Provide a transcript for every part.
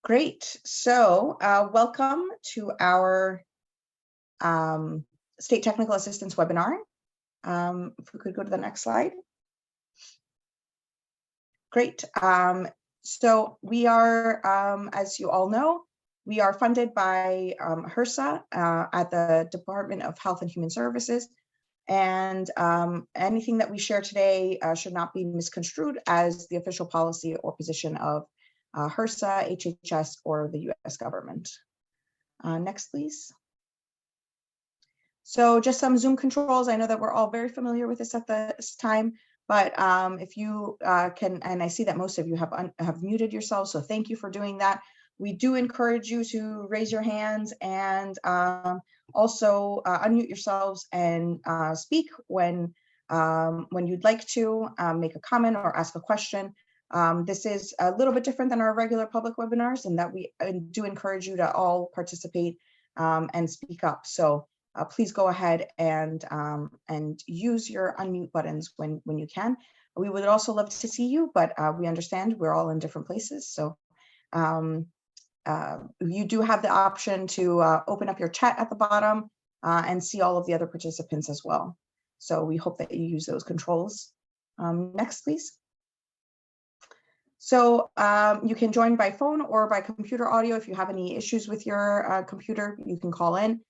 Great. So welcome to our State Technical Assistance webinar. If we could go to the next slide. Great. So we are, as you all know, we are funded by HRSA at the Department of Health and Human Services. And anything that we share today should not be misconstrued as the official policy or position of HRSA, HHS, or the US government. Next, please. So just some Zoom controls. I know that we're all very familiar with this at this time, but if you can, and I see that most of you have muted yourselves, so thank you for doing that. We do encourage you to raise your hands and also unmute yourselves and speak when you'd like to make a comment or ask a question. This is a little bit different than our regular public webinars in that we do encourage you to all participate and speak up. So please go ahead and use your unmute buttons when you can. We would also love to see you, but we understand we're all in different places. So you do have the option to open up your chat at the bottom and see all of the other participants as well. So we hope that you use those controls. Next, please. So you can join by phone or by computer audio. If you have any issues with your computer, you can call in.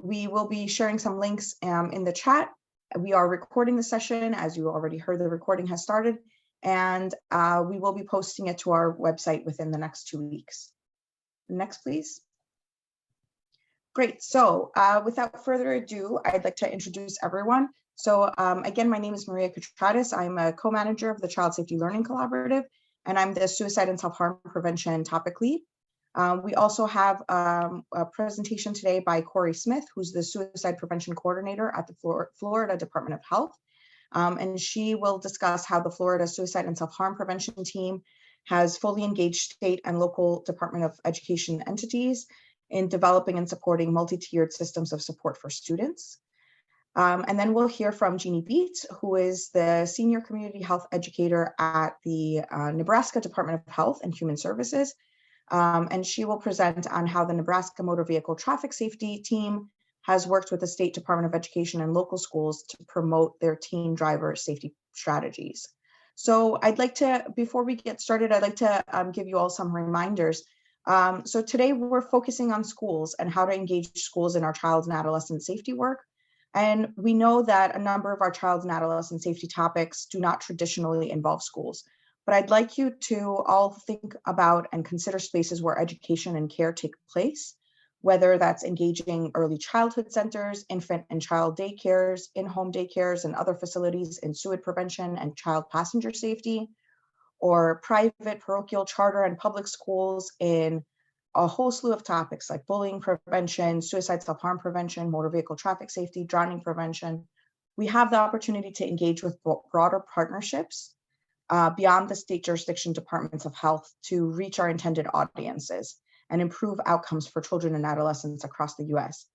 We will be sharing some links in the chat. We are recording the session. As you already heard, the recording has started, and we will be posting it to our website within the next 2 weeks. Next, please. Great. So without further ado, I'd like to introduce everyone. So again, my name is Maria Cutratis. I'm a co-manager of the Child Safety Learning Collaborative, and I'm the Suicide and Self-Harm Prevention Topic Lead. We also have a presentation today by Cory Smith, who's the Suicide Prevention Coordinator at the Florida Department of Health. And she will discuss how the Florida Suicide and Self-Harm Prevention Team has fully engaged state and local Department of Education entities in developing and supporting multi-tiered systems of support for students. And then we'll hear from Jeanne Bietz, who is the Senior Community Health Educator at the Nebraska Department of Health and Human Services. And she will present on how the Nebraska Motor Vehicle Traffic Safety Team has worked with the State Department of Education and local schools to promote their teen driver safety strategies. So I'd like to, before we get started, I'd like to give you all some reminders. So today we're focusing on schools and how to engage schools in our child and adolescent safety work. And we know that a number of our child and adolescent safety topics do not traditionally involve schools. But I'd like you to all think about and consider spaces where education and care take place, whether that's engaging early childhood centers, infant and child daycares, in-home daycares, and other facilities in suicide prevention and child passenger safety, or private, parochial, charter, and public schools in a whole slew of topics like bullying prevention, suicide self-harm prevention, motor vehicle traffic safety, drowning prevention. We have the opportunity to engage with broader partnerships beyond the state jurisdiction departments of health to reach our intended audiences and improve outcomes for children and adolescents across the US.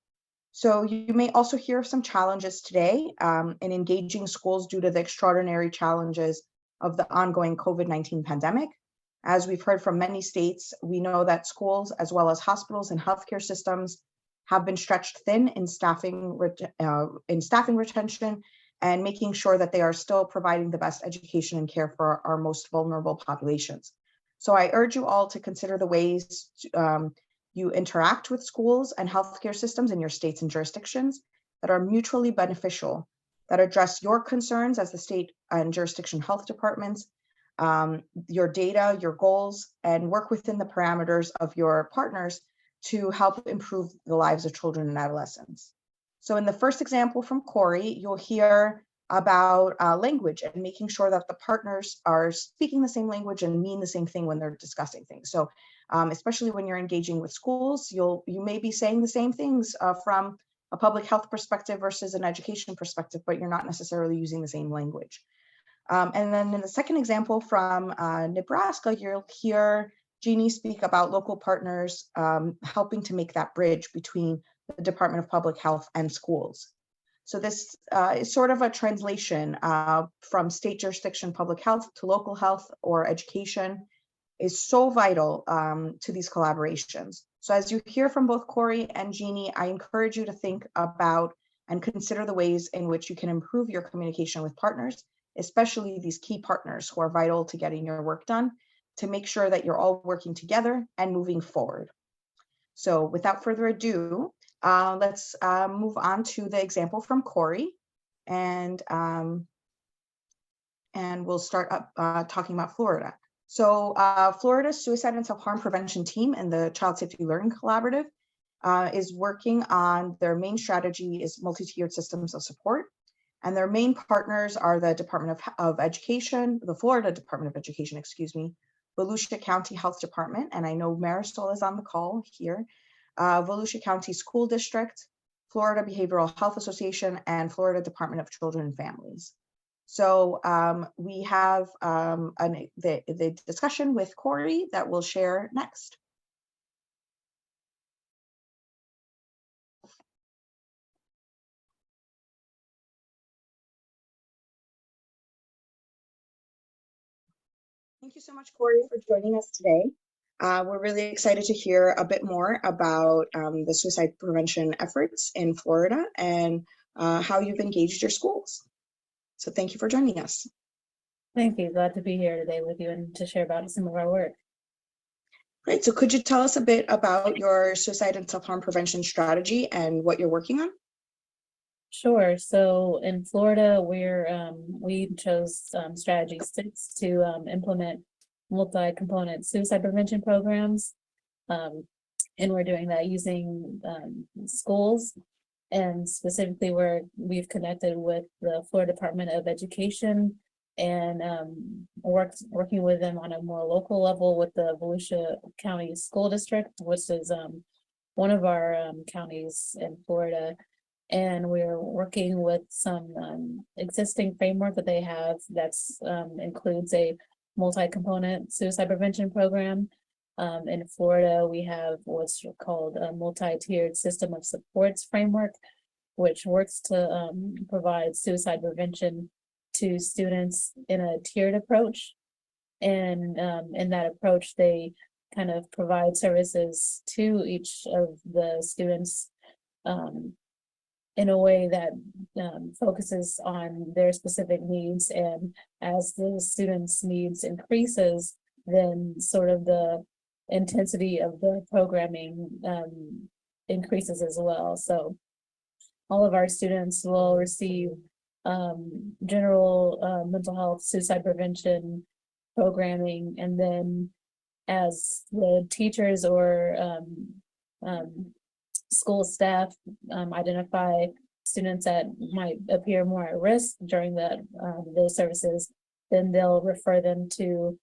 So you may also hear of some challenges today in engaging schools due to the extraordinary challenges of the ongoing COVID-19 pandemic. As we've heard from many states, we know that schools as well as hospitals and healthcare systems have been stretched thin in staffing retention and making sure that they are still providing the best education and care for our most vulnerable populations. So I urge you all to consider the ways you interact with schools and healthcare systems in your states and jurisdictions that are mutually beneficial, that address your concerns as the state and jurisdiction health departments, your data, your goals, and work within the parameters of your partners to help improve the lives of children and adolescents. So in the first example from Cory, you'll hear about language and making sure that the partners are speaking the same language and mean the same thing when they're discussing things. So especially when you're engaging with schools, you may be saying the same things from a public health perspective versus an education perspective, but you're not necessarily using the same language. And then in the second example from Nebraska, you'll hear Jeanne speak about local partners helping to make that bridge between the Department of Public Health and schools. So this is sort of a translation from state jurisdiction public health to local health or education. is so vital to these collaborations. So as you hear from both Cory and Jeanne, I encourage you to think about and consider the ways in which you can improve your communication with partners, especially these key partners who are vital to getting your work done, to make sure that you're all working together and moving forward. So without further ado, let's move on to the example from Cory, and we'll start up talking about Florida. So Florida's Suicide and Self-Harm Prevention Team and the Child Safety Learning Collaborative is working on their main strategy is multi-tiered systems of support. And their main partners are the Department of Education, the Florida Department of Education, excuse me, Volusia County Health Department, and I know Marisol is on the call here, Volusia County School District, Florida Behavioral Health Association, and Florida Department of Children and Families. So we have the discussion with Cory that we'll share next. Thank you so much, Cory, for joining us today. We're really excited to hear a bit more about the suicide prevention efforts in Florida and how you've engaged your schools. So thank you for joining us. Thank you. Glad to be here today with you and to share about some of our work. Great. So could you tell us a bit about your suicide and self-harm prevention strategy and what you're working on? Sure. So in Florida, we chose strategy 6 to implement multi-component suicide prevention programs. And we're doing that using schools, and specifically we've connected with the Florida Department of Education and working with them on a more local level with the Volusia County School District, which is one of our counties in Florida. And we're working with some existing framework that they have that's includes a multi-component suicide prevention program. In Florida, we have what's called a multi-tiered system of supports framework, which works to provide suicide prevention to students in a tiered approach. And in that approach, they kind of provide services to each of the students in a way that focuses on their specific needs. And as the students' needs increases, then sort of the intensity of the programming increases as well. So all of our students will receive general mental health, suicide prevention programming, and then as the teachers or school staff identify students that might appear more at risk during those services, then they'll refer them to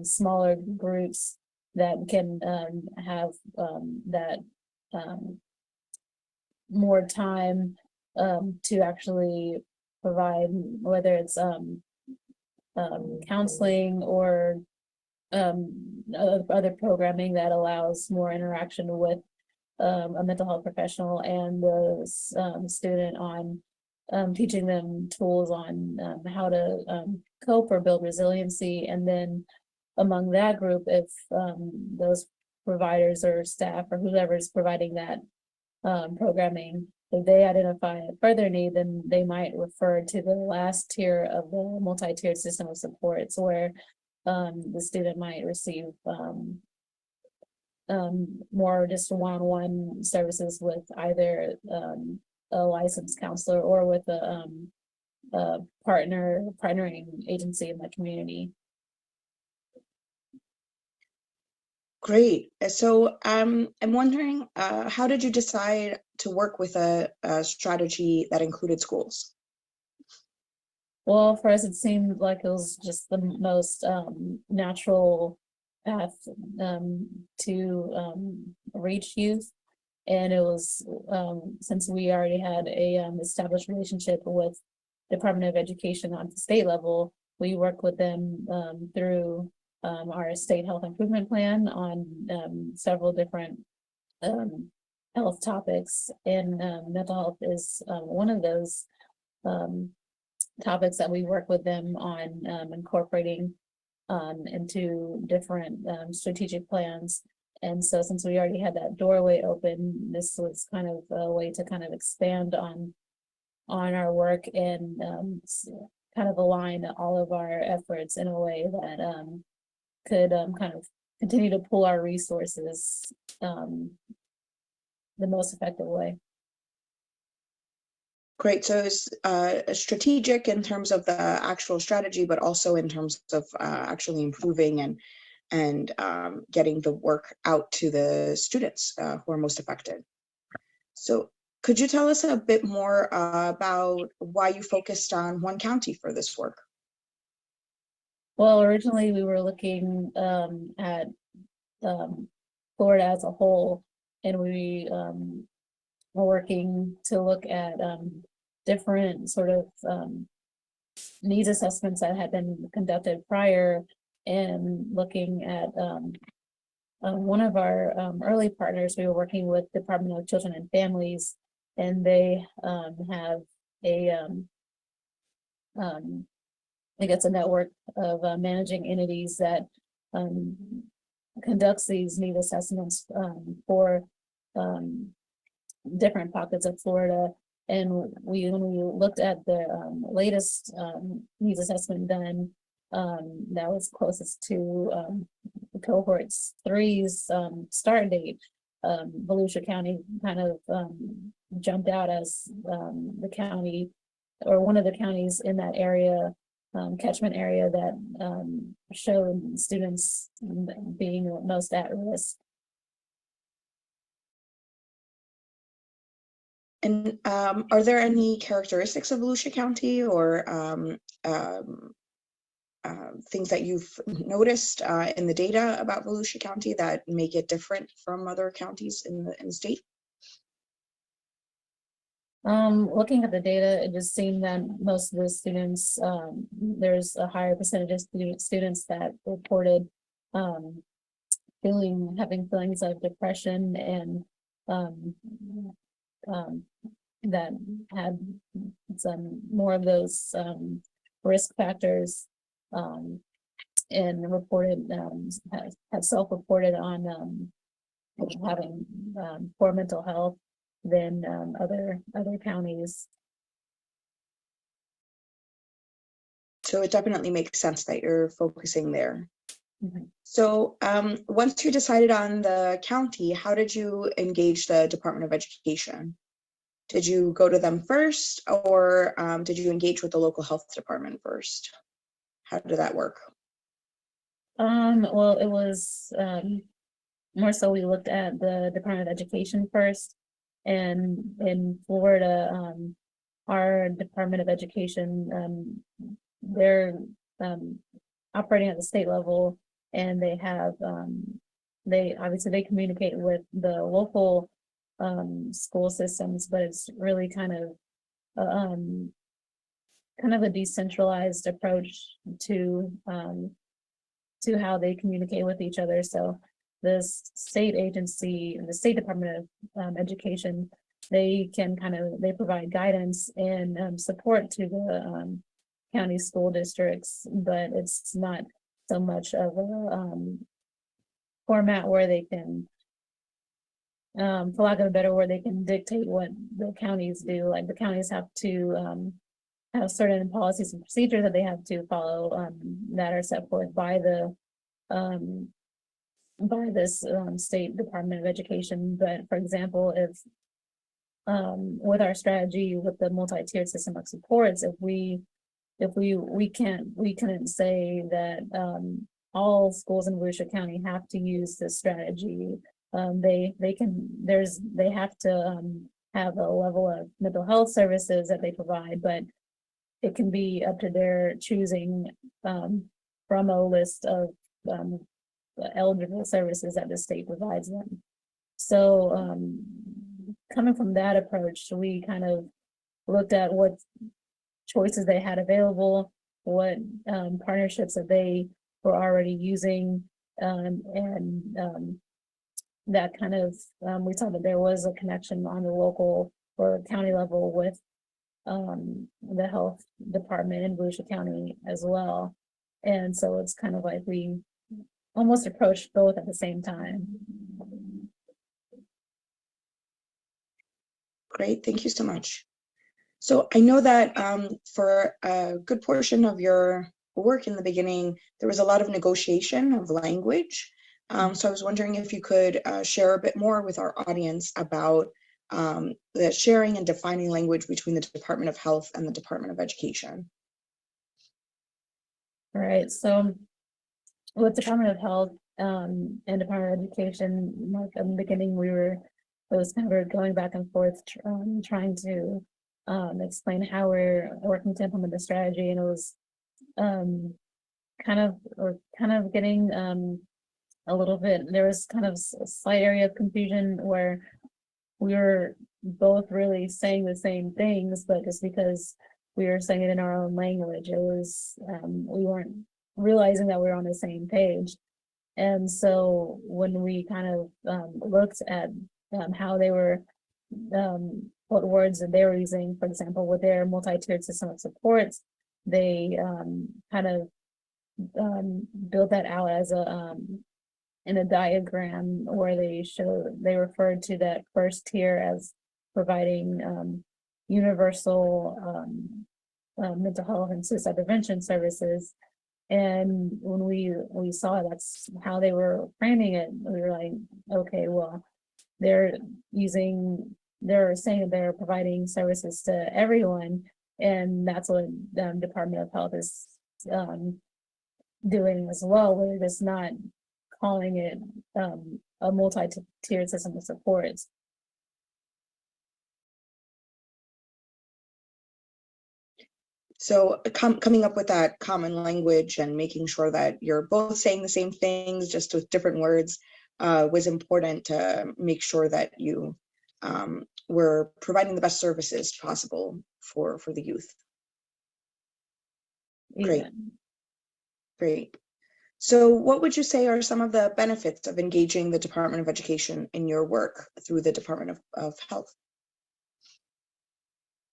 smaller groups that can have that more time to actually provide, whether it's counseling or other programming that allows more interaction with a mental health professional and the student on teaching them tools on how to cope or build resiliency. And then among that group, if those providers or staff or whoever's providing that programming, if they identify a further need, then they might refer to the last tier of the multi-tiered system of supports, where the student might receive more just one-on-one services with either a licensed counselor or with a partnering agency in the community. Great. So I'm wondering, how did you decide to work with a strategy that included schools? Well, for us, it seemed like it was just the most natural path to reach youth. And it was, since we already had a established relationship with Department of Education on the state level, we worked with them through our state health improvement plan on several different health topics, and mental health is one of those topics that we work with them on incorporating into different strategic plans. And so since we already had that doorway open, this was kind of a way to kind of expand on our work and kind of align all of our efforts in a way that could kind of continue to pull our resources the most effective way. Great. So it's strategic in terms of the actual strategy, but also in terms of actually improving and getting the work out to the students who are most affected. So could you tell us a bit more about why you focused on one county for this work? Well, originally we were looking at Florida as a whole, and we were working to look at different sort of needs assessments that had been conducted prior, and looking at one of our early partners. We were working with Department of Children and Families, and they have a I guess a network of managing entities that conducts these need assessments for different pockets of Florida. And when we looked at the layest needs assessment done, that was closest to cohort 3's start date, Volusia County kind of jumped out as the county, or one of the counties in that area, catchment area, that showed students being most at risk. And are there any characteristics of Volusia County or things that you've noticed in the data about Volusia County that make it different from other counties in the state? Looking at the data, it just seemed that most of the students, there's a higher percentage of students that reported having feelings of depression, and that had some more of those risk factors, and reported had self-reported on having poor mental health than other counties. So it definitely makes sense that you're focusing there. Mm-hmm. So once you decided on the county, how did you engage the Department of Education? Did you go to them first, or did you engage with the local health department first? How did that work? Well, it was more so we looked at the Department of Education first. And in Florida, our Department of Education, they're operating at the state level, and they have they obviously communicate with the local school systems, but it's really kind of a decentralized approach to how they communicate with each other. So the state agency, the State Department of Education, they provide guidance and support to the county school districts, but it's not so much of a format where they can, for lack of a better word, they can dictate what the counties do. Like, the counties have to have certain policies and procedures that they have to follow, that are set forth by this State Department of Education. But for example, if with our strategy with the multi-tiered system of supports, if we couldn't say that all schools in Volusia County have to use this strategy. They have to have a level of mental health services that they provide, but it can be up to their choosing from a list of eligible services that the state provides them. So coming from that approach, we kind of looked at what choices they had available, what partnerships that they were already using, and that kind of, we saw that there was a connection on the local or county level with the health department in Volusia County as well. And so it's kind of like we almost approached both at the same time. Great, thank you so much. So I know that for a good portion of your work in the beginning, there was a lot of negotiation of language. So I was wondering if you could share a bit more with our audience about the sharing and defining language between the Department of Health and the Department of Education. All right, so with Department of Health and Department of Education, like in the beginning, it was kind of going back and forth, trying to explain how we're working to implement the strategy, and it was kind of getting a little bit. There was kind of a slight area of confusion where we were both really saying the same things, but just because we were saying it in our own language, it was we weren't realizing that we were on the same page. And so when we kind of looked at how they were, what words that they were using, for example, with their multi-tiered system of supports, they kind of built that out as a in a diagram where they referred to that first tier as providing universal mental health and suicide prevention services. And when we saw that's how they were framing it, we were like, okay, well, they're saying that they're providing services to everyone, and that's what the Department of Health is doing as well. We're just not calling it a multi-tiered system of supports. So coming up with that common language and making sure that you're both saying the same things, just with different words, was important to make sure that you were providing the best services possible for the youth. Great, Yeah. great. So what would you say are some of the benefits of engaging the Department of Education in your work through the Department of Health?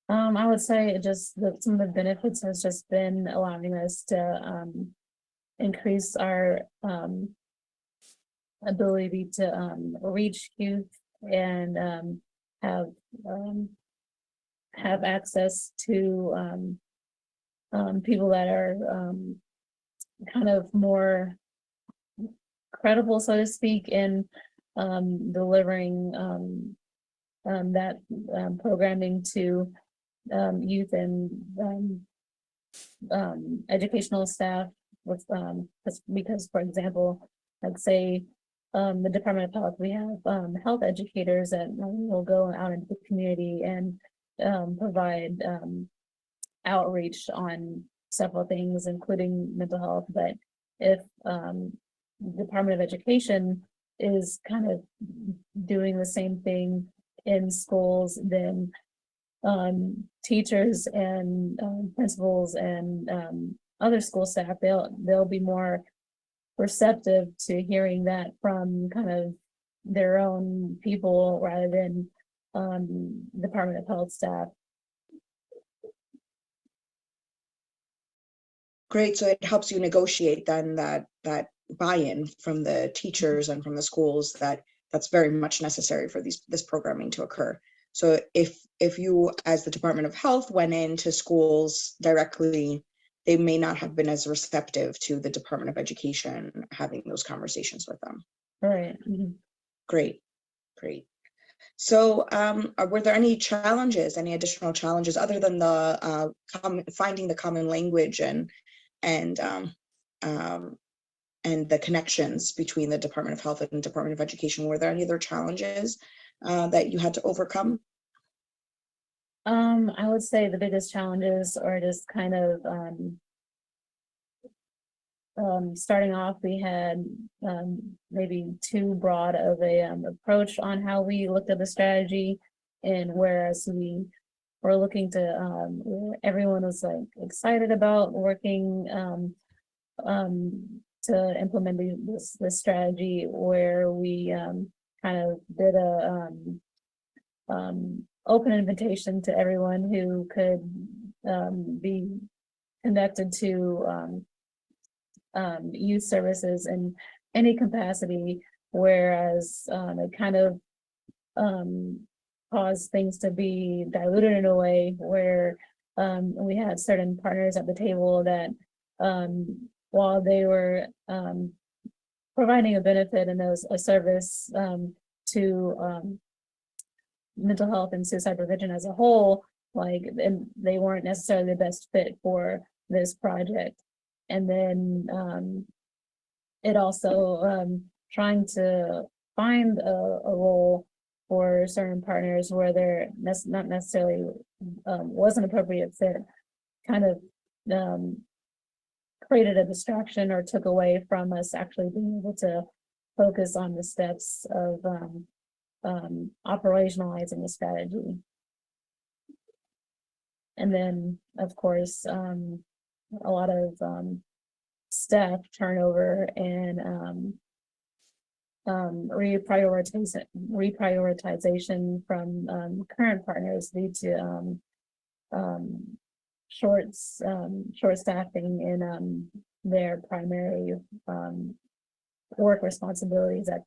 I would say some of the benefits has just been allowing us to increase our ability to reach youth and have access to people that are kind of more credible, so to speak, in delivering that programming to youth and educational staff with because, for example, let's say the Department of Health, we have health educators that will go out into the community and provide outreach on several things, including mental health. But if the Department of Education is kind of doing the same thing in schools, then teachers and principals and other school staff, they'll be more receptive to hearing that from kind of their own people rather than Department of Health staff. Great, so it helps you negotiate then that buy-in from the teachers and from the schools that's very much necessary for this programming to occur. So if you, as the Department of Health, went into schools directly, they may not have been as receptive to the Department of Education having those conversations with them. All right. Mm-hmm. Great, great. So were there any challenges, any additional challenges other than the finding the common language and the connections between the Department of Health and Department of Education? Were there any other challenges that you had to overcome? I would say the biggest challenges are just kind of starting off, we had maybe too broad of a approach on how we looked at the strategy, and whereas we were looking to everyone was like excited about working to implement this strategy, where we kind of did a open invitation to everyone who could be connected to youth services in any capacity, whereas it kind of caused things to be diluted in a way where we had certain partners at the table that while they were providing a benefit and a service to mental health and suicide prevention as a whole, and they weren't necessarily the best fit for this project. And then it also trying to find a role for certain partners where they're not necessarily wasn't appropriate fit, kind of created a distraction or took away from us actually being able to focus on the steps of operationalizing the strategy. And then, of course, a lot of staff turnover and reprioritization from current partners due to short staffing in their primary work responsibilities that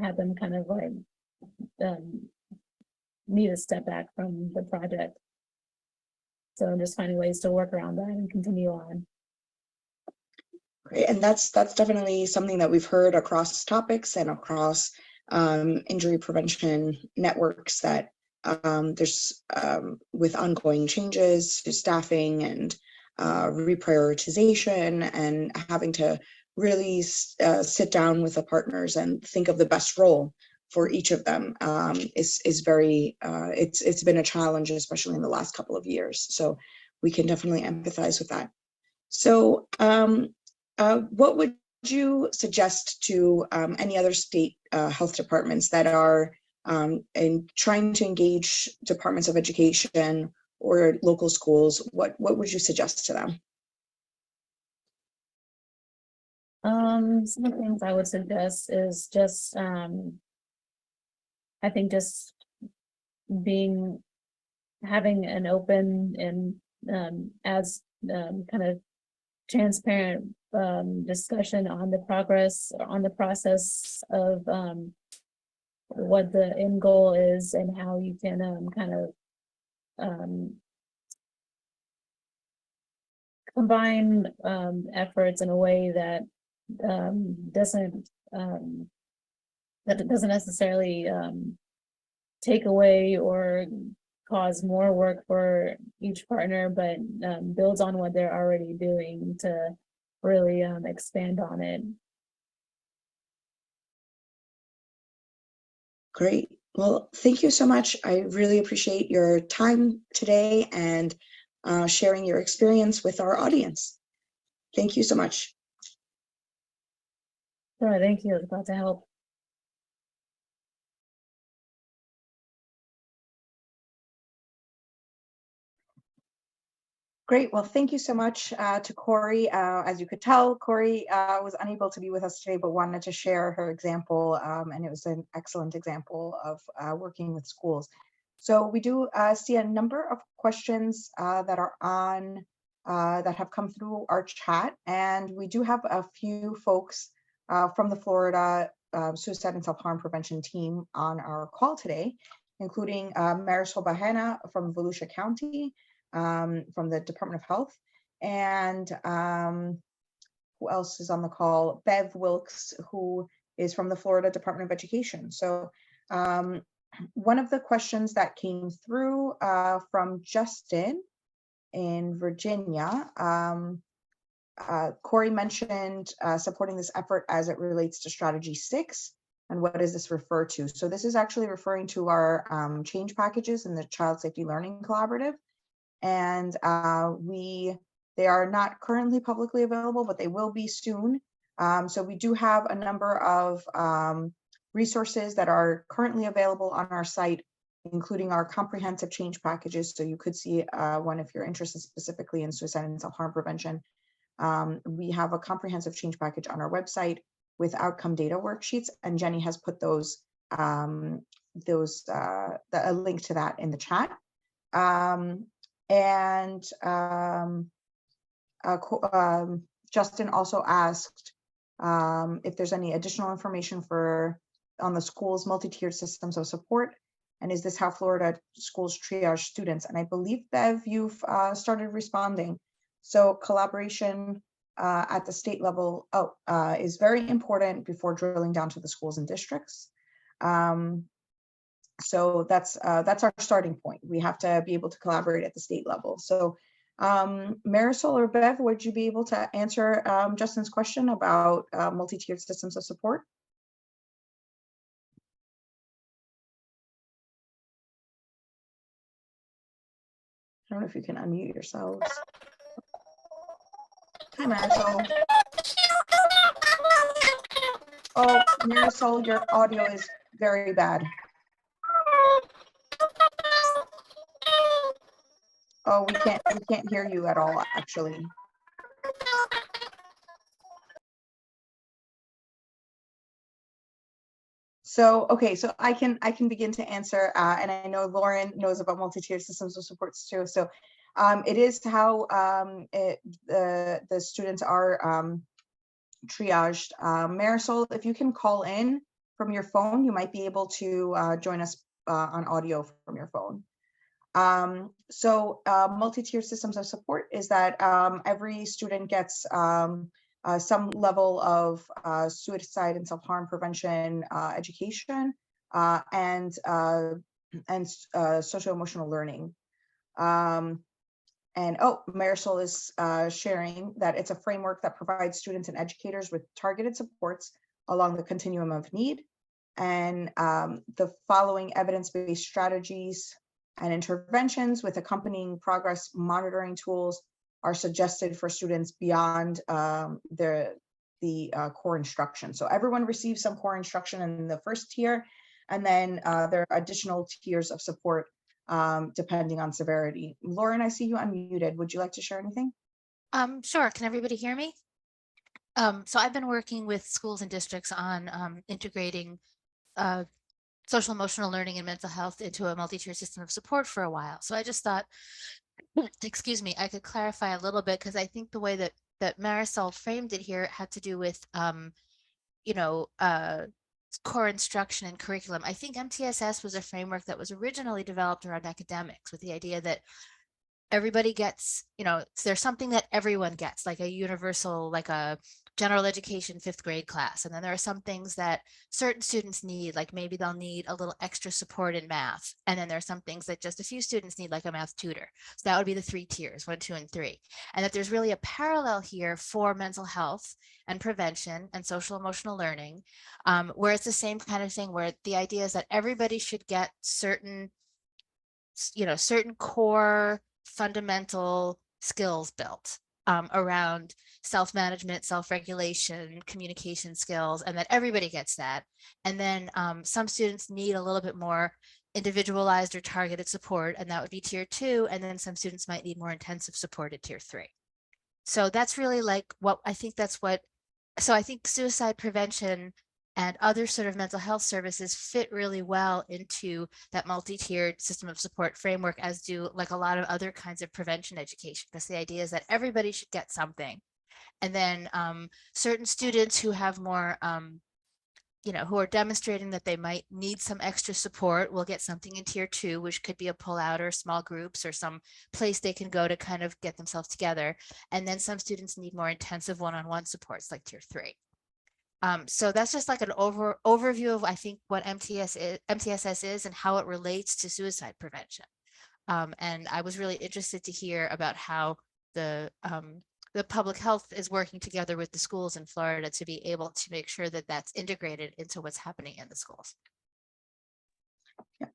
have them kind of need to step back from the project. So I'm just finding ways to work around that and continue on. Great, and that's definitely something that we've heard across topics and across injury prevention networks, that there's with ongoing changes to staffing and reprioritization and having to really sit down with the partners and think of the best role for each of them is very, it's been a challenge, especially in the last couple of years. So we can definitely empathize with that. So what would you suggest to any other state health departments that are in trying to engage departments of education or local schools? What would you suggest to them? Some of the things I would suggest is just, I think just having an open and as kind of transparent discussion on the progress, on the process of what the end goal is and how you can kind of combine efforts in a way that doesn't necessarily take away or cause more work for each partner, but builds on what they're already doing to really expand on it. Great. Well, thank you so much. I really appreciate your time today and sharing your experience with our audience. Thank you so much. Sure, thank you. I was glad to help. Great. Well, thank you so much to Cory. As you could tell, Cory was unable to be with us today, but wanted to share her example, and it was an excellent example of working with schools. So we do see a number of questions that are on, that have come through our chat, and we do have a few folks from the Florida Suicide and Self-Harm Prevention team on our call today, including Marisol Bahena from Volusia County, from the Department of Health, and who else is on the call? Bev Wilkes, who is from the Florida Department of Education. So one of the questions that came through from Justin in Virginia, Cory mentioned supporting this effort as it relates to Strategy 6. And what does this refer to? So this is actually referring to our change packages in the Child Safety Learning Collaborative. And they are not currently publicly available, but they will be soon. So we do have a number of resources that are currently available on our site, including our comprehensive change packages. So you could see one if you're interested specifically in suicide and self-harm prevention. We have a comprehensive change package on our website with outcome data worksheets, and Jenny has put a link to that in the chat. Justin also asked if there's any additional information on the school's multi-tiered systems of support, and is this how Florida schools triage students? And I believe, Bev, you've started responding. So collaboration at the state level is very important before drilling down to the schools and districts. So that's our starting point. We have to be able to collaborate at the state level. So Marisol or Bev, would you be able to answer Justin's question about multi-tiered systems of support? I don't know if you can unmute yourselves. Hi, Marisol. Oh, Marisol, your audio is very bad. Oh, we can't hear you at all, actually. So, okay, so I can begin to answer, and I know Lauren knows about multi-tiered systems of supports too. So it is how the students are triaged. Marisol, if you can call in from your phone, you might be able to join us on audio from your phone. So multi-tiered systems of support is that every student gets some level of suicide and self-harm prevention education and socio-emotional learning. And Marisol is sharing that it's a framework that provides students and educators with targeted supports along the continuum of need. And the following evidence-based strategies and interventions with accompanying progress monitoring tools are suggested for students beyond the core instruction. So everyone receives some core instruction in the first tier, and then there are additional tiers of support depending on severity. Lauren, I see you unmuted. Would you like to share anything? Sure. Can everybody hear me? So I've been working with schools and districts on integrating social emotional learning and mental health into a multi-tier system of support for a while. So I just thought, excuse me, I could clarify a little bit, because I think the way that Marisol framed it here had to do with, core instruction and curriculum. I think MTSS was a framework that was originally developed around academics with the idea that everybody gets, there's something that everyone gets, like a universal, like a general education 5th grade class. And then there are some things that certain students need, like maybe they'll need a little extra support in math. And then there are some things that just a few students need, like a math tutor. So that would be the 3 tiers, 1, 2, and 3. And that there's really a parallel here for mental health and prevention and social emotional learning, where it's the same kind of thing, where the idea is that everybody should get certain core fundamental skills built around self-management, self-regulation, communication skills, and that everybody gets that. And then some students need a little bit more individualized or targeted support, and that would be tier 2. And then some students might need more intensive support at tier 3. So that's really like what I think so I think suicide prevention and other sort of mental health services fit really well into that multi-tiered system of support framework, as do like a lot of other kinds of prevention education, because the idea is that everybody should get something. And then certain students who have more, who are demonstrating that they might need some extra support will get something in tier 2, which could be a pullout or small groups or some place they can go to kind of get themselves together. And then some students need more intensive one-on-one supports like tier 3. So that's just like an overview of, I think, what MTSS is and how it relates to suicide prevention. And I was really interested to hear about how the public health is working together with the schools in Florida to be able to make sure that that's integrated into what's happening in the schools. Yeah.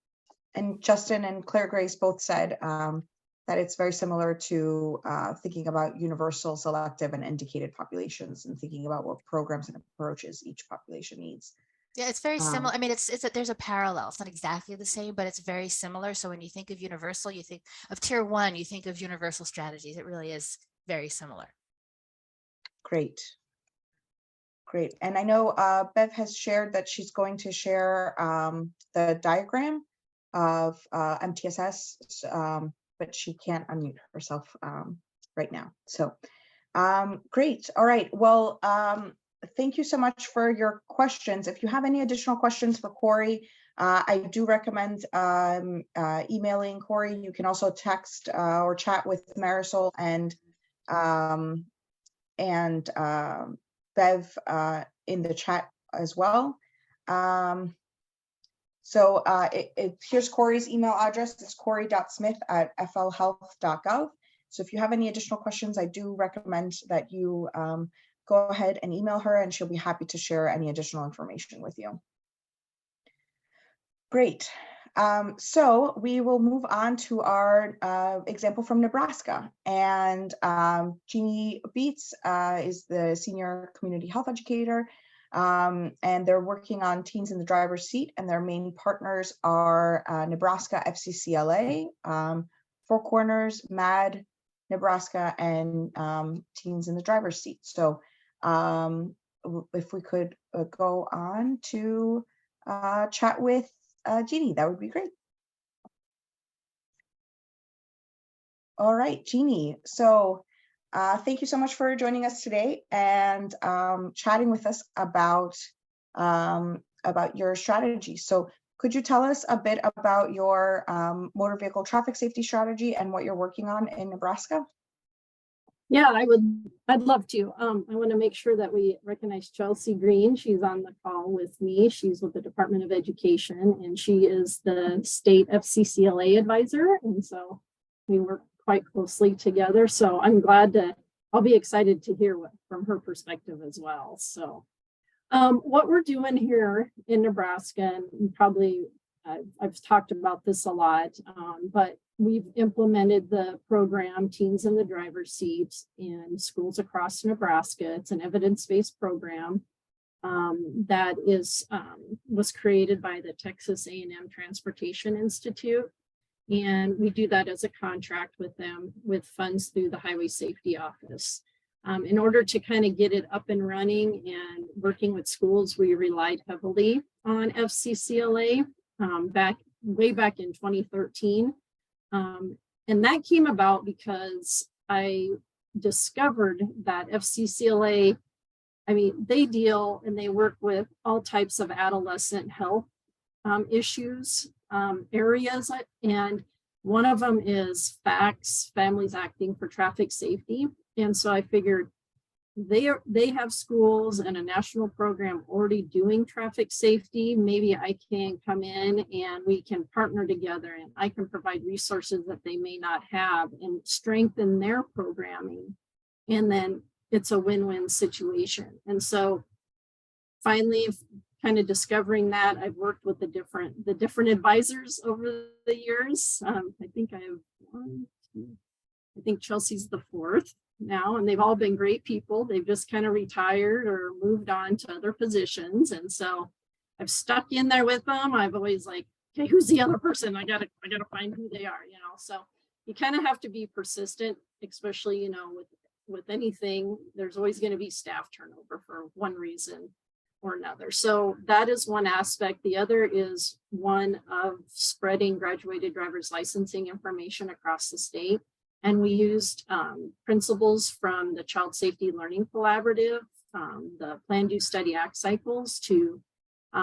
And Justin and Claire Grace both said that it's very similar to thinking about universal, selective, and indicated populations, and thinking about what programs and approaches each population needs. Yeah, it's very similar. I mean, there's a parallel. It's not exactly the same, but it's very similar. So when you think of universal, you think of tier 1, you think of universal strategies. It really is very similar. Great. Great. And I know Bev has shared that she's going to share the diagram of MTSS, but she can't unmute herself right now. So Great. All right. Well, thank you so much for your questions. If you have any additional questions for Cory, I do recommend emailing Cory. You can also text or chat with Marisol and Bev in the chat as well. Here's Cory's email address. It's cory.smith@flhealth.gov. So if you have any additional questions, I do recommend that you go ahead and email her, and she'll be happy to share any additional information with you. Great. So we will move on to our example from Nebraska. And Jeanne Bietz is the Senior Community Health Educator. And they're working on teens in the driver's seat, and their main partners are Nebraska FCCLA, Four Corners, MAD, Nebraska, and teens in the driver's seat. So if we could go on to chat with Jeanne, that would be great. All right, Jeanne. So thank you so much for joining us today and chatting with us about your strategy. So could you tell us a bit about your motor vehicle traffic safety strategy and what you're working on in Nebraska? Yeah, I'd love to. I want to make sure that we recognize Chelsea Green. She's on the call with me. She's with the Department of Education, and she is the state FCCLA advisor. And so we work quite closely together. So I'm glad I'll be excited to hear from her perspective as well. So what we're doing here in Nebraska, and probably I've talked about this a lot, but we've implemented the program Teens in the Driver's Seat in schools across Nebraska. It's an evidence-based program that was created by the Texas A&M Transportation Institute. And we do that as a contract with them with funds through the Highway Safety Office. In order to kind of get it up and running and working with schools, we relied heavily on FCCLA way back in 2013. And that came about because I discovered that FCCLA, they deal and they work with all types of adolescent health issues, areas, and one of them is FACTS, Families Acting for Traffic Safety. And so I figured they have schools and a national program already doing traffic safety. Maybe I can come in and we can partner together, and I can provide resources that they may not have and strengthen their programming. And then it's a win-win situation. And so finally, kind of discovering that, I've worked with the different advisors over the years. I think Chelsea's the fourth now, and they've all been great people. They've just kind of retired or moved on to other positions. And so I've stuck in there with them. I've always like, okay, who's the other person? I gotta find who they are, So you kind of have to be persistent, especially, with anything. There's always going to be staff turnover for one reason or another. So that is one aspect. The other is one of spreading graduated driver's licensing information across the state. And we used principles from the Child Safety Learning Collaborative, the Plan, Do, Study, Act cycles to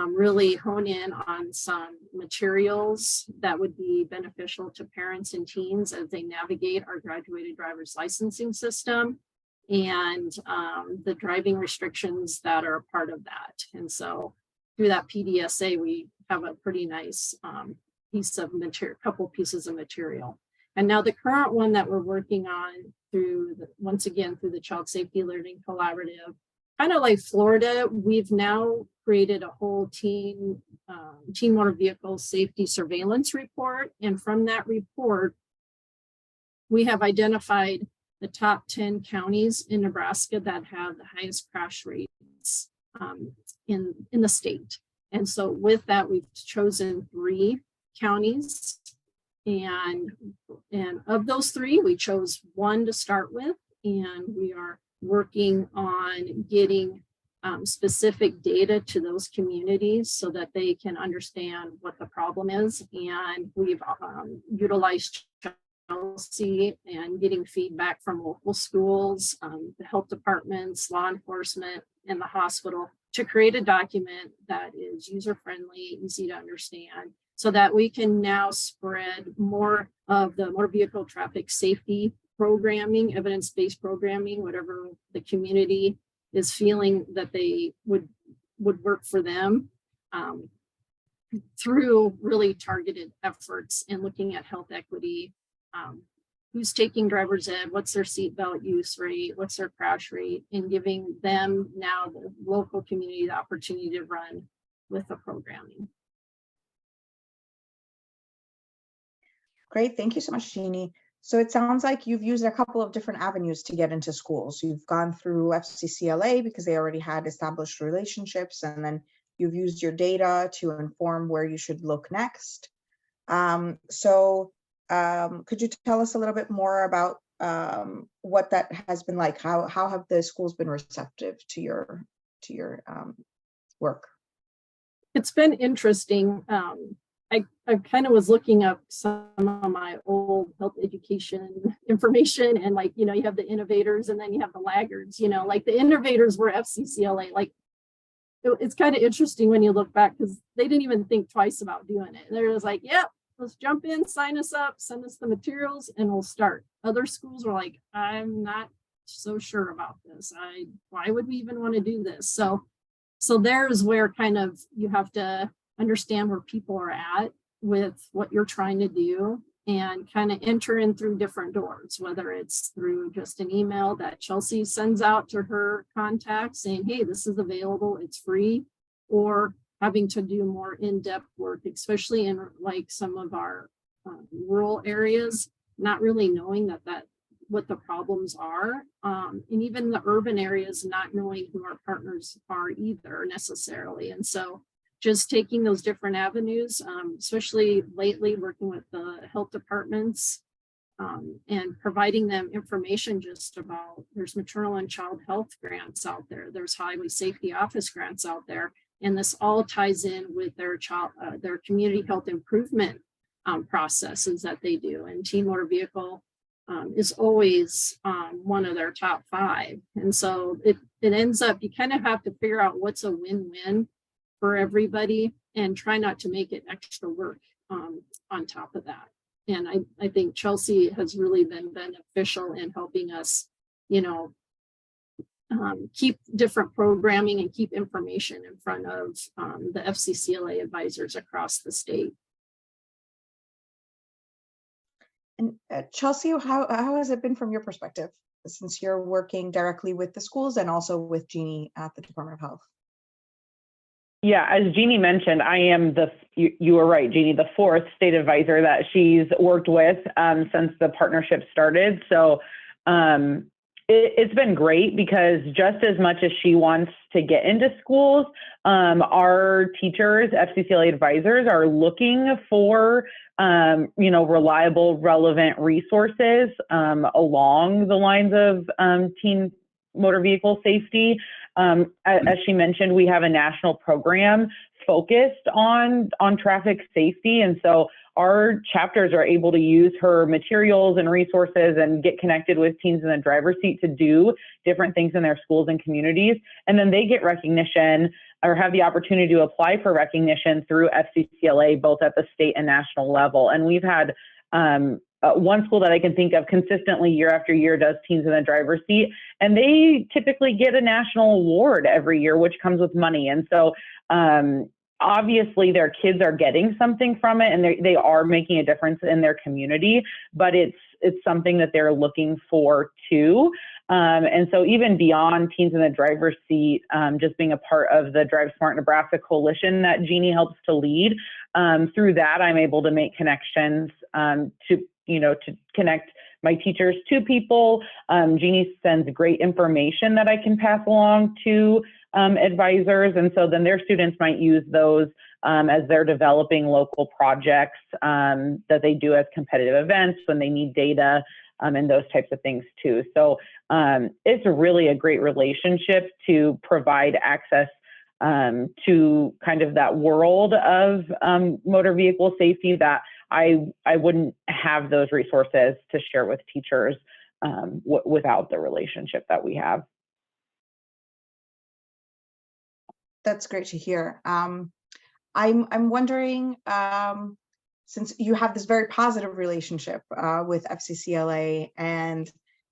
really hone in on some materials that would be beneficial to parents and teens as they navigate our graduated driver's licensing system and the driving restrictions that are a part of that. And so through that PDSA, we have a pretty nice couple pieces of material. And now the current one that we're working on once again through the Child Safety Learning Collaborative, kind of like Florida, we've now created a whole teen motor vehicle safety surveillance report. And from that report, we have identified the top 10 counties in Nebraska that have the highest crash rates in the state. And so with that, we've chosen 3 counties. And of those 3, we chose 1 to start with, and we are working on getting specific data to those communities so that they can understand what the problem is. And we've utilized Chelsea and getting feedback from local schools, the health departments, law enforcement, and the hospital to create a document that is user-friendly, easy to understand, so that we can now spread more of the motor vehicle traffic safety programming, evidence-based programming, whatever the community is feeling that they would work for them, through really targeted efforts and looking at health equity, who's taking driver's ed, what's their seatbelt use rate, what's their crash rate, and giving them now the local community the opportunity to run with the programming. Great, thank you so much, Jeanne. So it sounds like you've used a couple of different avenues to get into schools. You've gone through FCCLA because they already had established relationships, and then you've used your data to inform where you should look next. Could you tell us a little bit more about what that has been like? How have the schools been receptive to your work? It's been interesting. I kind of was looking up some of my old health education information, and like, you have the innovators and then you have the laggards, like the innovators were FCCLA. Like, it's kind of interesting when you look back, because they didn't even think twice about doing it. They're just like, yep, let's jump in, sign us up, send us the materials, and we'll start. Other schools were like, I'm not so sure about this. Why would we even want to do this? So there's where kind of you have to understand where people are at with what you're trying to do, and kind of enter in through different doors, whether it's through just an email that Chelsea sends out to her contacts saying, hey, this is available, it's free, or having to do more in-depth work, especially in like some of our rural areas, not really knowing what the problems are, and even the urban areas not knowing who our partners are either necessarily. And so just taking those different avenues, especially lately working with the health departments, and providing them information just about, there's maternal and child health grants out there, there's highway safety office grants out there, and this all ties in with their community health improvement processes that they do. And teen motor vehicle is always one of their top 5. And so it ends up, you kind of have to figure out what's a win-win for everybody and try not to make it extra work on top of that. And I think Chelsea has really been beneficial in helping us, keep different programming and keep information in front of the FCCLA advisors across the state. And Chelsea, how has it been from your perspective, since you're working directly with the schools and also with Jeanne at the Department of Health? Yeah, as Jeanne mentioned, I am you were right, Jeanne, the 4th state advisor that she's worked with since the partnership started. So it's been great, because just as much as she wants to get into schools, our teachers, FCCLA advisors, are looking for reliable, relevant resources along the lines of teen motor vehicle safety. As she mentioned, we have a national program focused on traffic safety. And so our chapters are able to use her materials and resources and get connected with teens in the driver's seat to do different things in their schools and communities. And then they get recognition, or have the opportunity to apply for recognition through FCCLA, both at the state and national level. And we've had one school that I can think of consistently year after year does teens in the driver's seat, and they typically get a national award every year, which comes with money. And so obviously their kids are getting something from it, and they are making a difference in their community, but it's something that they're looking for too. And so even beyond teens in the driver's seat, just being a part of the Drive Smart Nebraska coalition that Jeanne helps to lead, through that I'm able to make connections to connect my teachers to people. Jeanne sends great information that I can pass along to advisors. And so then their students might use those as they're developing local projects that they do as competitive events when they need data and those types of things too. So it's really a great relationship to provide access to kind of that world of motor vehicle safety that I wouldn't have those resources to share with teachers without the relationship that we have. That's great to hear. I'm wondering, since you have this very positive relationship with FCCLA, and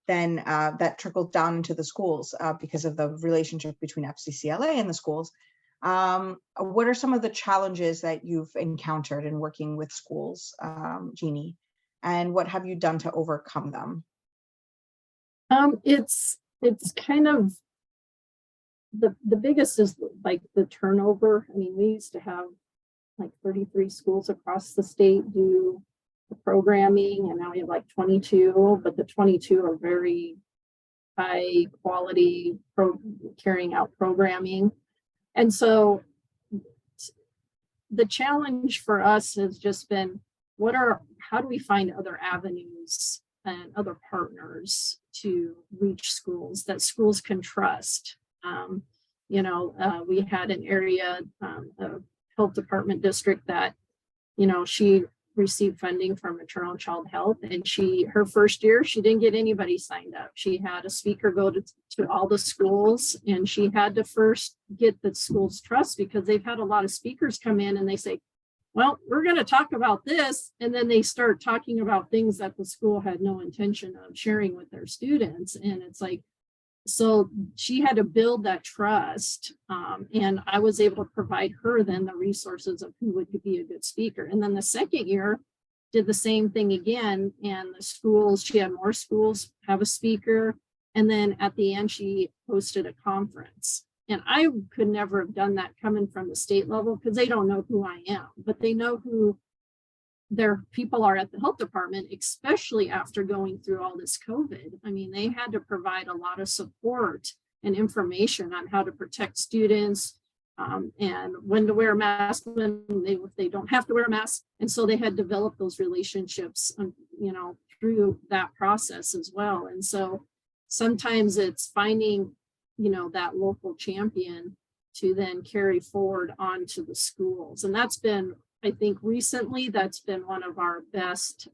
then that trickled down into the schools because of the relationship between FCCLA and the schools, what are some of the challenges that you've encountered in working with schools, Jeanne, and what have you done to overcome them? It's kind of the biggest is like the turnover. I mean, we used to have like 33 schools across the state do the programming, and now we have like 22, but the 22 are very high quality carrying out programming. And so the challenge for us has just been, how do we find other avenues and other partners to reach schools that schools can trust? We had an area, a health department district that, she received funding from maternal and child health, and her first year, she didn't get anybody signed up. She had a speaker go to all the schools, and she had to first get the school's trust, because they've had a lot of speakers come in and they say, well, we're going to talk about this. And then they start talking about things that the school had no intention of sharing with their students. And it's like, so she had to build that trust. And I was able to provide her then the resources of who would be a good speaker. And then the second year did the same thing again. And the schools, she had more schools have a speaker. And then at the end, she hosted a conference. And I could never have done that coming from the state level, because they don't know who I am, but they know who their people are at the health department, especially after going through all this COVID. I mean, they had to provide a lot of support and information on how to protect students and when to wear a mask, if they don't have to wear a mask. And so they had developed those relationships, through that process as well. And so sometimes it's finding, that local champion to then carry forward onto the schools. And that's been, I think recently, that's been one of our best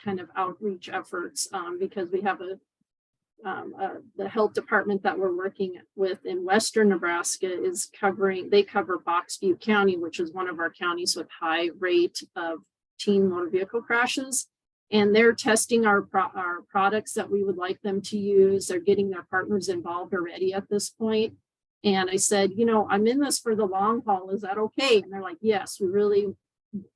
kind of outreach efforts, because we have the health department that we're working with in Western Nebraska they cover Box Butte County, which is one of our counties with high rate of teen motor vehicle crashes. And they're testing our products that we would like them to use. They're getting their partners involved already at this point. And I said, I'm in this for the long haul. Is that okay? And they're like, yes, we really,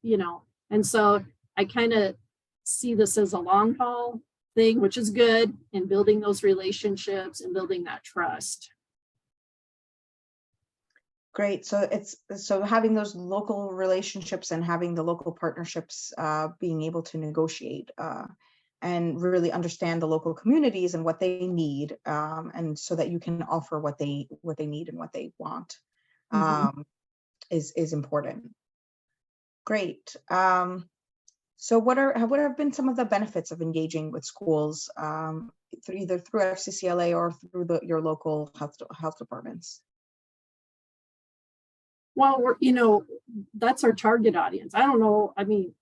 and so I kind of see this as a long haul thing, which is good, in building those relationships and building that trust. Great. So having those local relationships and having the local partnerships, being able to negotiate and really understand the local communities and what they need, and so that you can offer what they need and what they want, is important. Great. So what have been some of the benefits of engaging with schools, either through FCCLA or through your local health departments? Well, that's our target audience. I don't know. I mean,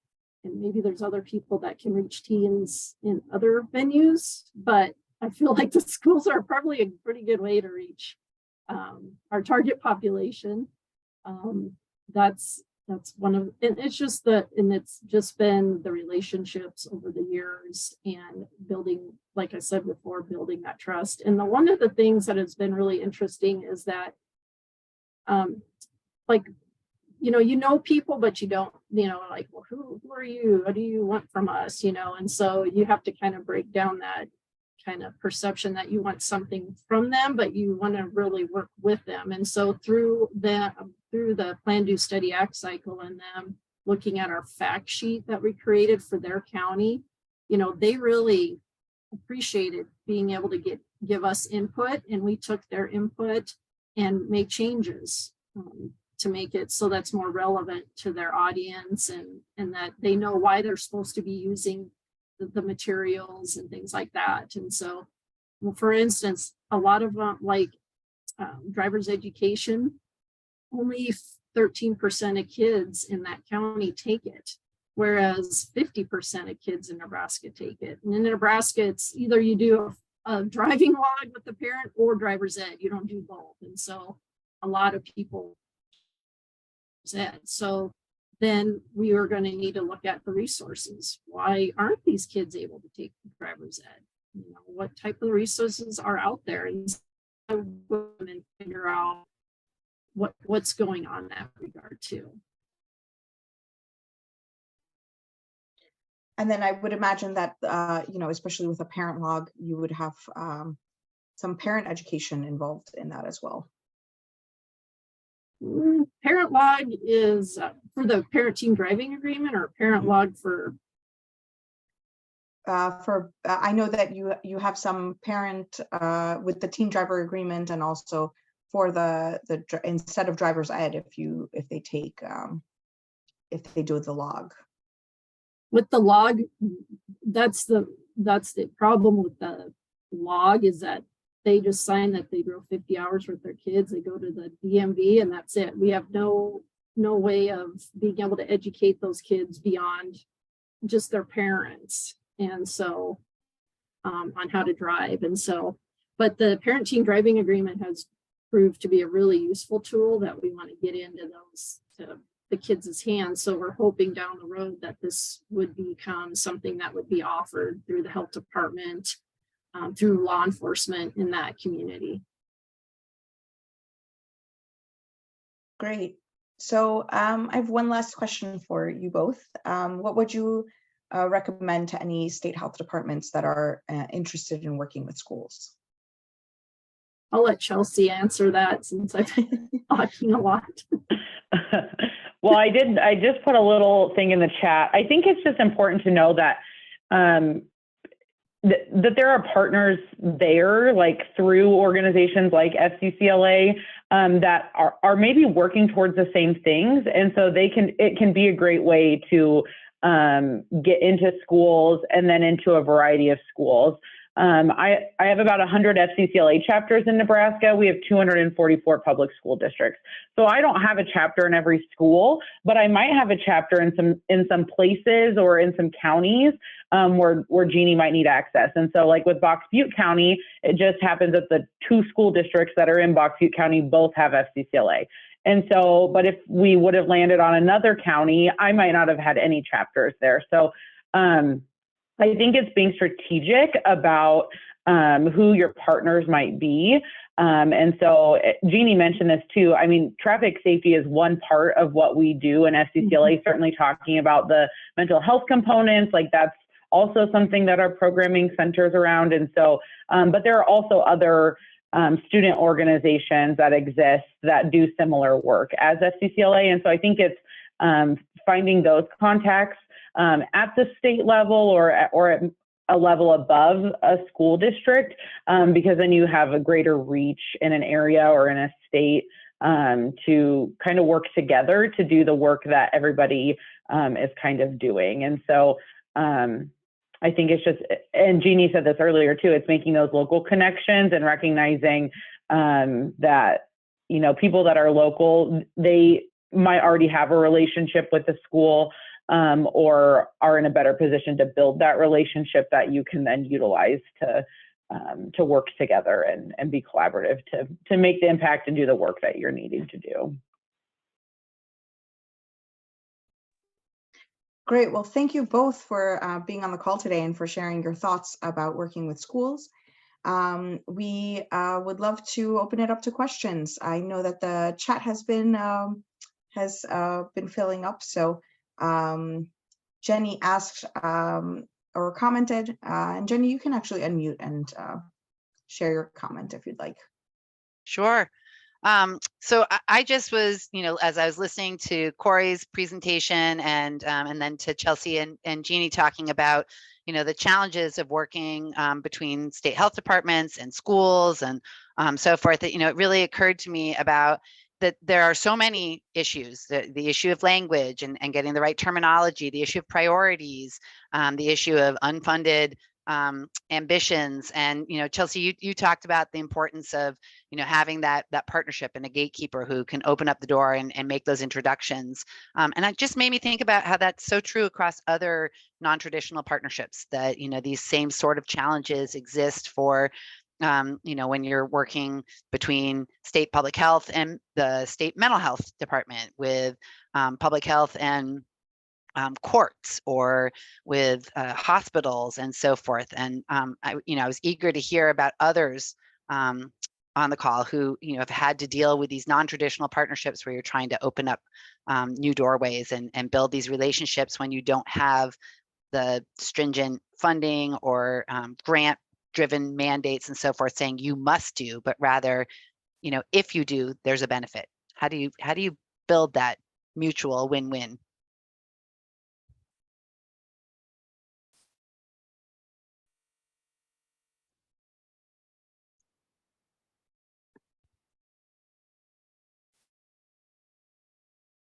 and maybe there's other people that can reach teens in other venues, but I feel like the schools are probably a pretty good way to reach our target population. That's one of, and it's just been the relationships over the years and building, like I said before, building that trust. And one of the things that has been really interesting is that, people, but you don't, like, well, who are you? What do you want from us? And so you have to kind of break down that kind of perception that you want something from them, but you want to really work with them. And so through the Plan, Do, Study, Act cycle and them looking at our fact sheet that we created for their county, they really appreciated being able to give us input, and we took their input and made changes to make it so that's more relevant to their audience, and that they know why they're supposed to be using the materials and things like that. And so, for instance, a lot of driver's education, only 13% of kids in that county take it. whereas 50% of kids in Nebraska take it. And in Nebraska, it's either you do a driving log with the parent or driver's ed. You don't do both. And so a lot of people ed. So then we are going to need to look at the resources. Why aren't these kids able to take driver's ed? You know, what type of resources are out there, and figure out what's going on in that regard too. And then I would imagine that, you know, especially with a parent log, you would have some parent education involved in that as well. Parent log is for the parent-team driving agreement, or parent log for? I know that you have some parent with the team driver agreement, and also for the instead of driver's ed, if they do the log. With the log, that's the problem with the log, is that they just sign that they drove 50 hours with their kids. They go to the DMV and that's it. We have no way of being able to educate those kids beyond just their parents. And so on how to drive. And so, but the parent-team driving agreement has proved to be a really useful tool that we want to get into those to the kids' hands. So we're hoping down the road that this would become something that would be offered through the health department, through law enforcement in that community. Great. So I have one last question for you both. What would you recommend to any state health departments that are interested in working with schools? I'll let Chelsea answer that since I've been talking a lot. Well, I just put a little thing in the chat. I think it's just important to know that that there are partners there, like through organizations like FCCLA, that are maybe working towards the same things. And so it can be a great way to get into schools and then into a variety of schools. I have about 100 FCCLA chapters in Nebraska. We have 244 public school districts. So I don't have a chapter in every school, but I might have a chapter in some places or in some counties where Jeanne might need access. And so like with Box Butte County, it just happens that the 2 school districts that are in Box Butte County both have FCCLA. And so, but if we would have landed on another county, I might not have had any chapters there. So I think it's being strategic about who your partners might be. And so Jeanne mentioned this too. I mean, traffic safety is one part of what we do in FCCLA, certainly talking about the mental health components, like that's also something that our programming centers around. And so, but there are also other student organizations that exist that do similar work as FCCLA. And so I think it's finding those contacts at the state level or at a level above a school district, because then you have a greater reach in an area or in a state to kind of work together to do the work that everybody is kind of doing. And so I think it's just, and Jeanne said this earlier too, it's making those local connections and recognizing that, you know, people that are local, they might already have a relationship with the school, or are in a better position to build that relationship that you can then utilize to work together and be collaborative to make the impact and do the work that you're needing to do. Great. Well, thank you both for being on the call today and for sharing your thoughts about working with schools. We would love to open it up to questions. I know that the chat has been filling up. So Jenny asked or commented, and Jenny, you can actually unmute and share your comment if you'd like. Sure. So I just was, you know, as I was listening to Cory's presentation and then to Chelsea and Jeanne talking about, you know, the challenges of working between state health departments and schools and so forth, that, you know, it really occurred to me about that there are so many issues, the issue of language and getting the right terminology, the issue of priorities, the issue of unfunded ambitions. And, Chelsea, you talked about the importance of, having that partnership and a gatekeeper who can open up the door and make those introductions. And it just made me think about how that's so true across other non-traditional partnerships, that, these same sort of challenges exist for, when you're working between state public health and the state mental health department, with public health and courts, or with hospitals and so forth. And I was eager to hear about others on the call who have had to deal with these non-traditional partnerships where you're trying to open up new doorways and build these relationships when you don't have the stringent funding or grant driven mandates and so forth saying you must do, but rather, if you do, there's a benefit. How do you build that mutual win-win?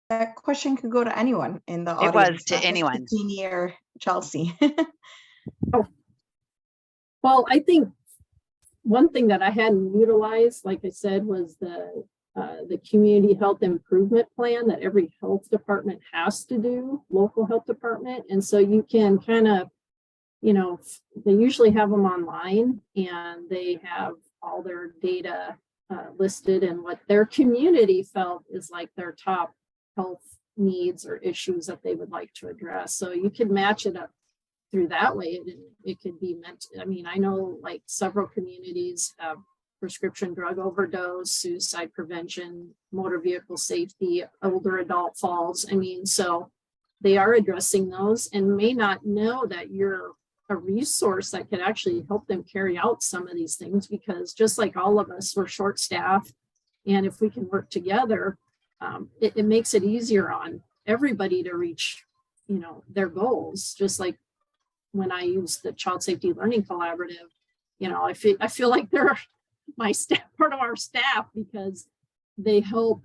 That question could go to anyone in the It audience. was to not just anyone. Jeanne or Chelsea. Well, I think one thing that I hadn't utilized, like I said, was the community health improvement plan that every health department has to do, local health department. And so you can kind of, they usually have them online, and they have all their data listed and what their community felt is like their top health needs or issues that they would like to address. So you could match it up through that way. It could be meant, I know like several communities have prescription drug overdose, suicide prevention, motor vehicle safety, older adult falls. So they are addressing those, and may not know that you're a resource that could actually help them carry out some of these things, because just like all of us, we're short staffed. And if we can work together, it makes it easier on everybody to reach, their goals. Just like when I use the Child Safety Learning Collaborative, I feel like they're my staff, part of our staff, because they help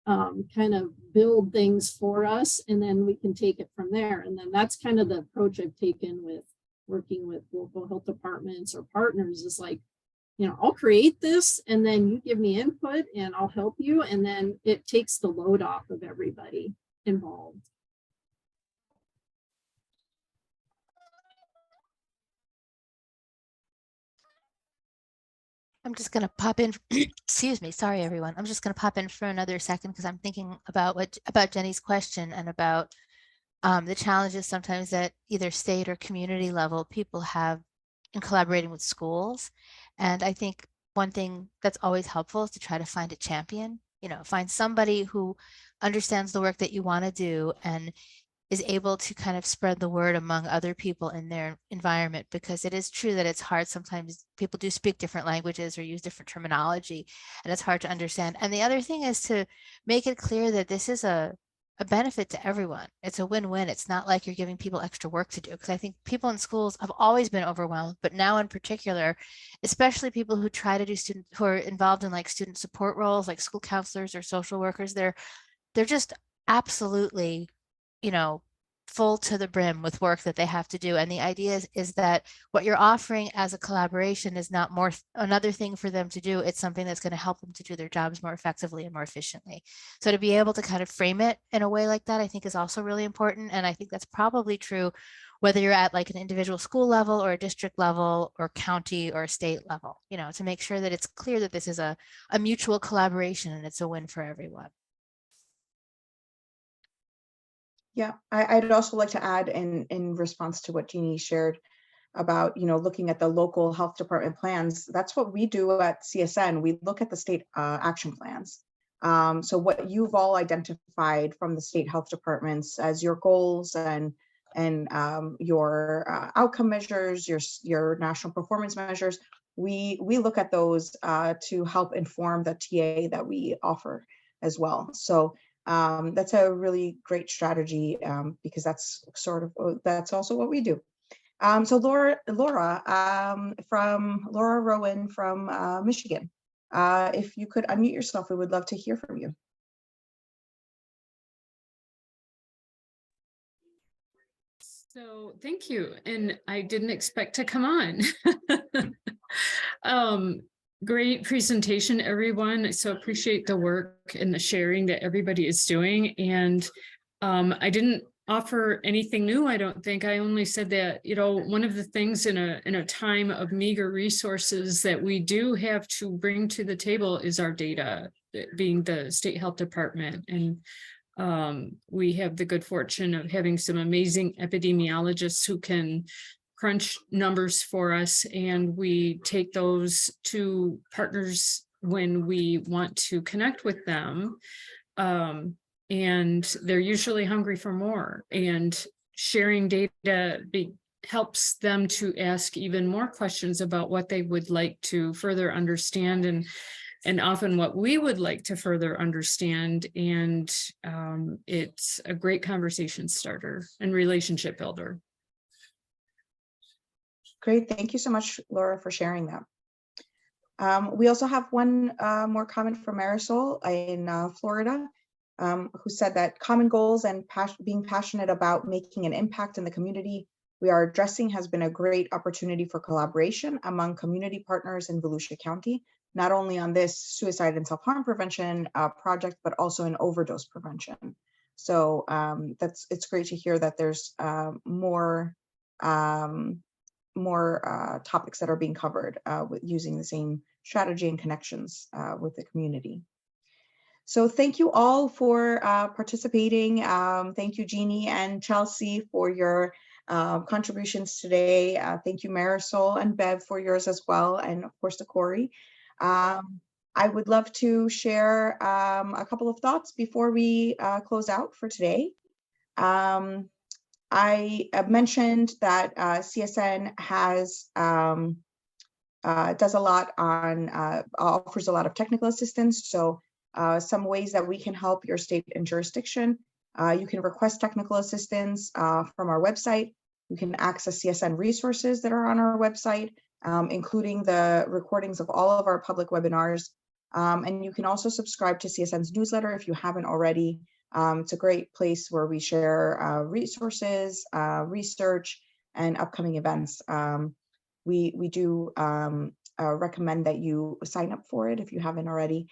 kind of build things for us, and then we can take it from there. And then that's kind of the approach I've taken with working with local health departments or partners, is like, I'll create this, and then you give me input and I'll help you. And then it takes the load off of everybody involved. I'm just going to pop in. Excuse me. Sorry, everyone. I'm just going to pop in for another second because I'm thinking about Jenny's question and about the challenges sometimes at either state or community level people have in collaborating with schools. And I think one thing that's always helpful is to try to find a champion, find somebody who understands the work that you want to do and is able to kind of spread the word among other people in their environment, because it is true that it's hard. Sometimes people do speak different languages or use different terminology, and it's hard to understand. And the other thing is to make it clear that this is a benefit to everyone. It's a win-win. It's not like you're giving people extra work to do, because I think people in schools have always been overwhelmed, but now in particular, especially people who try to do who are involved in like student support roles, like school counselors or social workers, they're just absolutely, full to the brim with work that they have to do. And the idea is that what you're offering as a collaboration is not another thing for them to do. It's something that's going to help them to do their jobs more effectively and more efficiently. So to be able to kind of frame it in a way like that, I think is also really important. And I think that's probably true whether you're at like an individual school level or a district level or county or state level, to make sure that it's clear that this is a mutual collaboration and it's a win for everyone. Yeah, I'd also like to add in response to what Jeanne shared about, looking at the local health department plans. That's what we do at CSN. We look at the state action plans. So what you've all identified from the state health departments as your goals and your outcome measures, your national performance measures, we look at those to help inform the TA that we offer as well. So that's a really great strategy because that's also what we do. So Laura Rowan from Michigan, if you could unmute yourself, we would love to hear from you. So thank you. And I didn't expect to come on. Great presentation, everyone. So appreciate the work and the sharing that everybody is doing. And I didn't offer anything new, I don't think. I only said that, you know, one of the things in a time of meager resources that we do have to bring to the table is our data, being the state health department. And we have the good fortune of having some amazing epidemiologists who can crunch numbers for us, and we take those to partners when we want to connect with them. And they're usually hungry for more, and sharing data helps them to ask even more questions about what they would like to further understand, and often what we would like to further understand. And it's a great conversation starter and relationship builder. Great, thank you so much, Laura, for sharing that. We also have one more comment from Marisol in Florida, who said that common goals and being passionate about making an impact in the community we are addressing has been a great opportunity for collaboration among community partners in Volusia County, not only on this suicide and self-harm prevention project, but also in overdose prevention. So it's great to hear that there's more topics that are being covered with using the same strategy and connections with the community. So thank you all for participating. Thank you, Jeannie and Chelsea, for your contributions today. Thank you, Marisol and Bev, for yours as well, and of course to Cory. I would love to share a couple of thoughts before we close out for today. I mentioned that CSN has does a lot on offers a lot of technical assistance. So some ways that we can help your state and jurisdiction. You can request technical assistance from our website. You can access CSN resources that are on our website, including the recordings of all of our public webinars. And you can also subscribe to CSN's newsletter if you haven't already. It's a great place where we share resources, research, and upcoming events. We do recommend that you sign up for it if you haven't already.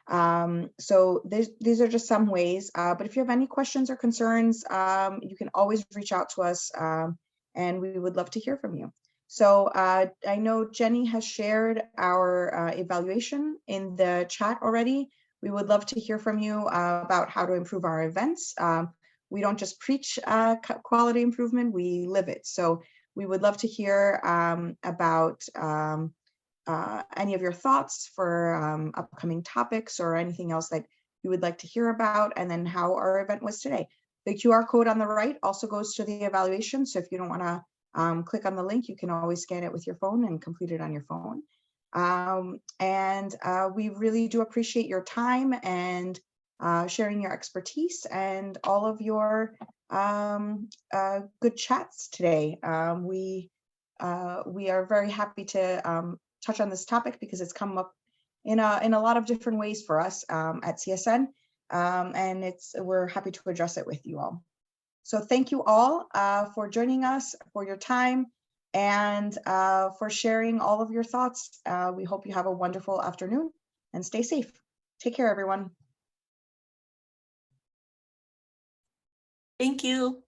So these are just some ways, but if you have any questions or concerns, you can always reach out to us, and we would love to hear from you. So I know Jenny has shared our evaluation in the chat already. We would love to hear from you about how to improve our events. We don't just preach quality improvement, we live it. So we would love to hear about any of your thoughts for upcoming topics or anything else that you would like to hear about, and then how our event was today. The QR code on the right also goes to the evaluation. So if you don't want to click on the link, you can always scan it with your phone and complete it on your phone. We really do appreciate your time and sharing your expertise and all of your good chats today. We are very happy to touch on this topic because it's come up in a lot of different ways for us at CSN, and we're happy to address it with you all. So thank you all for joining us, for your time, and for sharing all of your thoughts. We hope you have a wonderful afternoon and stay safe. Take care, everyone. Thank you.